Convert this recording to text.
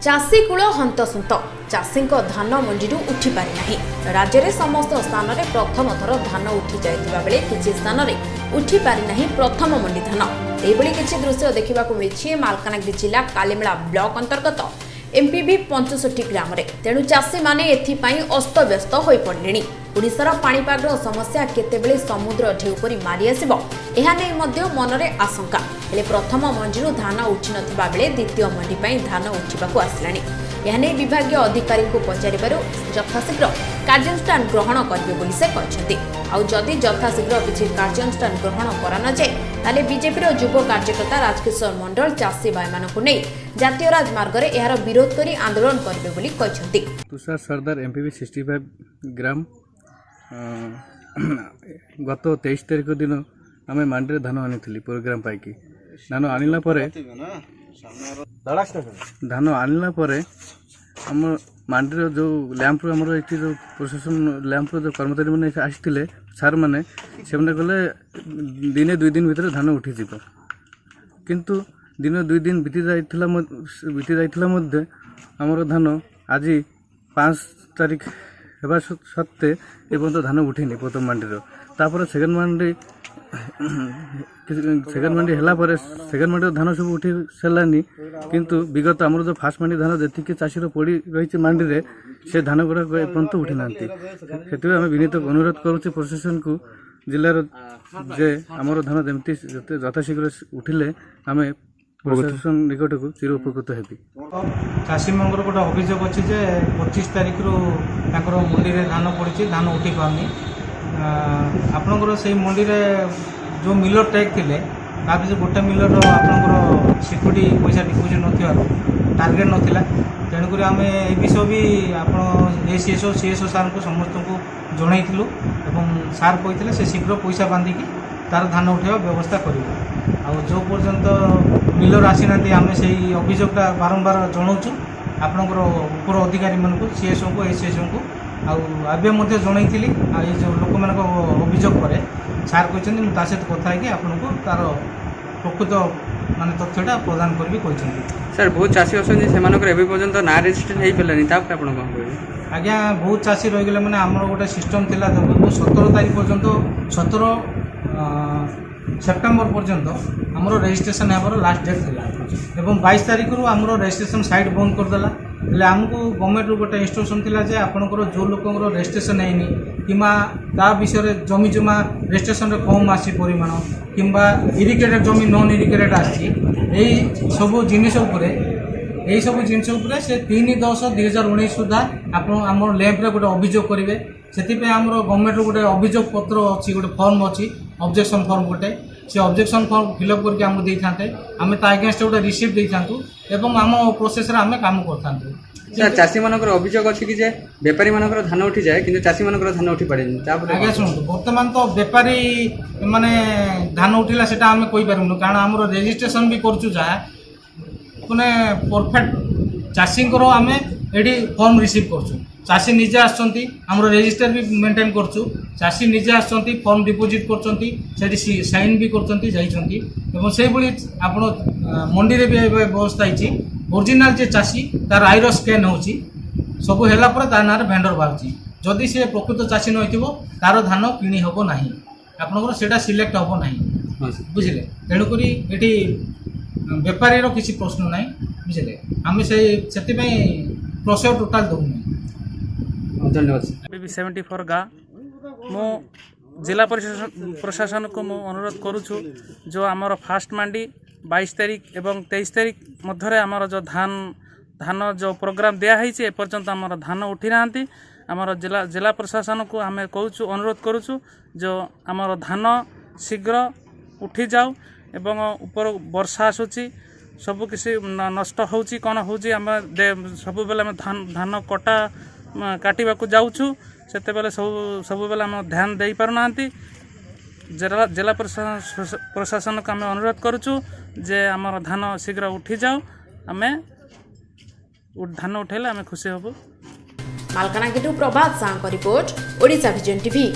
चाषी कूल हंतसंत चाषी धान मंडी उठी पारि नाही। राज्य में समस्त स्थान में प्रथम थर धान उठी जाइतिबा बेले किछि स्थान में उठी पारि नाही प्रथम मंडी धान। एहिबळी किछि दृश्य देखिबा मिली मालकानगिरी जिला कालीमेला ब्लॉक अंतर्गत एमपीवी 65 ग्राम रे। तेणु चाषी माने एथिपाई अस्तव्यस्त होई पड़िलेनी। ओडिशार पाणीपाग समस्या केतेबेले समुद्र ढेउ परि मारी आसिबो एहा नै मध्य मनरे आशंका। हेले प्रथम मंडीरु धान उठी नथिबा बेले द्वितीय मंडी पई धान उठिबाकू आसिलानी। एहा नै विभागीय अधिकारी को पचारिबारु यथाशीघ्र कार्यानुष्ठान ग्रहण करिबे बोली से कहछन्ती। आउ जदि यथाशीघ्र किछि कार्यानुष्ठान ग्रहण करा न जाय ताले बीजेपी युव कार्यकर्ता राजकिशोर मंडल चाषी भाई मानकु नै जातीय राजमार्ग रे एहार विरोध करी आंदोलन करिबे बोली कहछन्ती। तुषार सरदार एमपीवी 65 ग्राम गत 23 तारिख दिन आम मंडी धान आनी प्रोग्राम पाई धान आनला आम मंडी जो लैंप आमर ये जो प्रशासन लैंप जो कर्मचारी मैंने आसते सार मैंने से गले दिने 2 दिन भीतर धान उठी किंतु दिन 2 दिन बीती जाइथिला आमर धान आज 5 तारिख हेबा सत्ते एवं धान उठेनी प्रथम मंडी तापर सेकेंड मंडी है सेकेंड मंडी धान सब उठी सारानी किंतु विगत आमर जो फास्ट मंडी धान जी चाषीर पड़ी रही मंडी में से धान गुड़ाक एपर्यंत उठी ना से आम विनीत अनुरोध करुचे प्रशासन को जिलार जे आमर धान जमती यथाशीघ्र उठिले आम प्रशासन निकट को चिर उपकृत हेबी। चाषी मंगर गोटे अभियोग अच्छी 25 तारिख रु मंडी में धान पड़ी धान उठी पारनी आपणकर से मंडी में जो मिलर टैग थे ताकि गोटे मिलर आपणकर सिक्यूरीटी पैसा डिपोजिट न टार्गेट नाला तेणुक आम ए विषय भी आप एसीएसओ सीएसओ सार को समस्त को जनईलु सार कहते से शीघ्र पैसा बांधिकी तार धान उठाइबा व्यवस्था करूँ जो पर्यंत मिलर आसी ना आम से अभियोगटा बारंबार जनाऊँ आपणकर उपर अधिकारी मान को सीएसओ को एसीएसओ को आगे जनई जो लोक मान अभियोग पर सार कहते मुझे सहित कथा है आपन को तार प्रकृत मान तथ्यटा प्रदान करी सर बहुत चाषी अच्छे से पर्यंत ना रेजिस्ट्रेशन हो पारानी कौन आज्ञा बहुत चाषी रहीगले मैंने आमर गोटे सिस्टम थी 17 तारीख पर्यंत 17 सेप्टेम्बर पर्यंत आमर रेजिस्ट्रेशन होवर लास्ट डेट थी एवं 22 तारीख रु आमर रेजिस्ट्रेशन साइट बंद करदेला हेल्ले आमको गवर्नमेंट रू गोटे इंस्ट्रक्शन थिला जे आपनकर जो लोकंर रेजिस्ट्रेशन हैनी किंबा ता विषय जमी जमा रेजिस्ट्रेशन रे कम आसी परिमाण किंबा इरिगेटेड जमी नॉन इरिगेटेड आसी एई सब जिनिस उपरे एई सब जिनिस उपरे से 3/10/2019 सुधा आपन हमर लैंप रे गोटे अभियोग करिवे सेति पे हमर गवर्नमेंट रू गोटे अभियोग पत्र अछि गोटे फॉर्म अछि ऑब्जेक्शन फॉर्म गोटे से ऑब्जेक्शन फॉर्म फिलअप करके आमको दे था आम अगेंस्ट गोटे रिसीप्ट दे था एवं आम प्रोसेस आम काम कर सर चाषी मानकर अभियोग अच्छी कि बेपारी मानकर धान उठी जाए कि चाषी मानकर धान उठी पारे आगे शुणु बर्तमान तो बेपारी माने धान उठिला सेटा आम कहि पारुनु कारण आम रेजिस्ट्रेशन भी करछु जा माने परफेक्ट चाषी आम एडी फॉर्म रिसीव करछु चाषी निजे आसछंती हमरो रजिस्टर भी मेंटेन करछु चाषी निजे आसछंती फॉर्म डिपोजिट करछंती सेठी साइन भी करछंती जाइछंती एवं से बळी आपण मंडी रे भी व्यवस्था हिची ओरिजिनल जे चाषी तार आईरो स्कैन होची सब हेला पर तार नार भेंडर बारची जदि से प्रकृत चाषी न होइतिबो तार धान किणी हबो नाही आपनकर सेटा सिलेक्ट हबो नाही बुझिले तेणु करी एठी व्यापारी रो किछि प्रश्न नाही बुझिले आमे सेति पई प्रोसेस टोटल दउ नाही। धन्यवाद। 74 गा मो जिला प्रशासन को मु अनुरोध करुछु जो आमर फास्ट मंडी 22 तारिख एवं 23 तारिख मध्य आमर जो धान जो प्रोग्राम दिया है पर्यंत आमर धान उठी ना आमर जिला प्रशासन को आम कहूँ अनुरोध करुछु जो आमर धान शीघ्र उठी जाऊ एवं ऊपर वर्षा आसूची सब किसी नष्ट होची कौन होची आम सब बेले धान कटा काटिबा को जाऊँ से सब बेले आम ध्यान दे पारना जिला प्रशासन को आम अनुरोध करुछु जे आमर धान शीघ्र उठी जाऊ आम धान उठेले आम खुशी हबु। Malkangiri Prabhat Sahu report Odisha vision TV.